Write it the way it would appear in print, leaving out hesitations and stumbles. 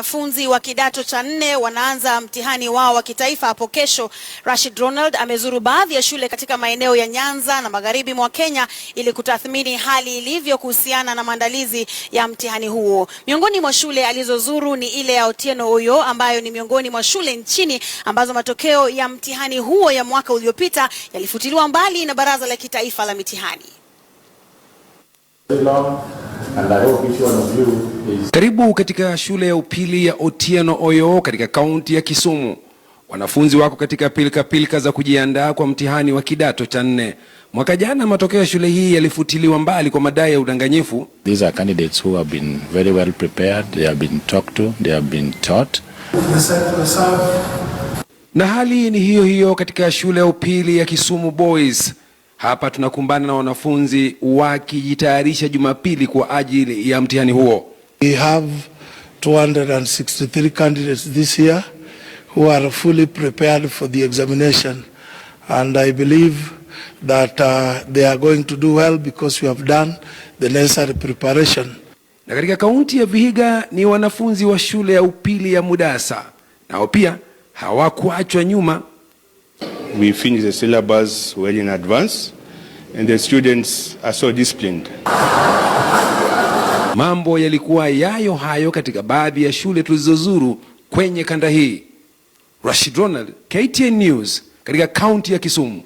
Wanafunzi wa kidato cha 4 wanaanza mtihani wao wa kitaifa hapo kesho. Rashid Ronald amezuru baadhi ya shule katika maeneo ya Nyanza na magharibi mwa Kenya ili kutathmini hali ilivyo kuhusiana na maandalizi ya mtihani huo. Miongoni mwa shule alizozuru ni ile ya Otieno Oyo ambayo ni miongoni mwa shule nchini ambazo matokeo ya mtihani huo ya mwaka uliopita yalifutiliwa mbali na Baraza la Kitaifa la Mitihani. Karibu katika shule ya upili ya Otieno Oyo katika kaunti ya Kisumu. Wanafunzi wako katika pilika za kujiandaa kwa mtihani wa kidato cha 4. Mwaka jana matokeo ya shule hii yalifutiliwa mbali kwa madai ya udanganyifu. These are candidates who have been very well prepared, they have been talked to, they have been taught. Na hali ni hiyo hiyo katika shule ya upili ya Kisumu Boys. Hapa tunakumbana na wanafunzi wakijitayarisha Jumapili kwa ajili ya mtihani huo. We have 263 candidates this year who are fully prepared for the examination, and I believe that they are going to do well because we have done the necessary preparation. Na katika kaunti ya Vihiga ni wanafunzi wa shule ya upili ya Mudasa, nao pia hawakuachwa nyuma. We finished the syllabus well in advance and the students are so disciplined. Mambo yalikuwa yayo hayo katika baadhi ya shule tulizozuru kwenye kanda hii. Rashid Ronald, KTN News, katika kaunti ya Kisumu.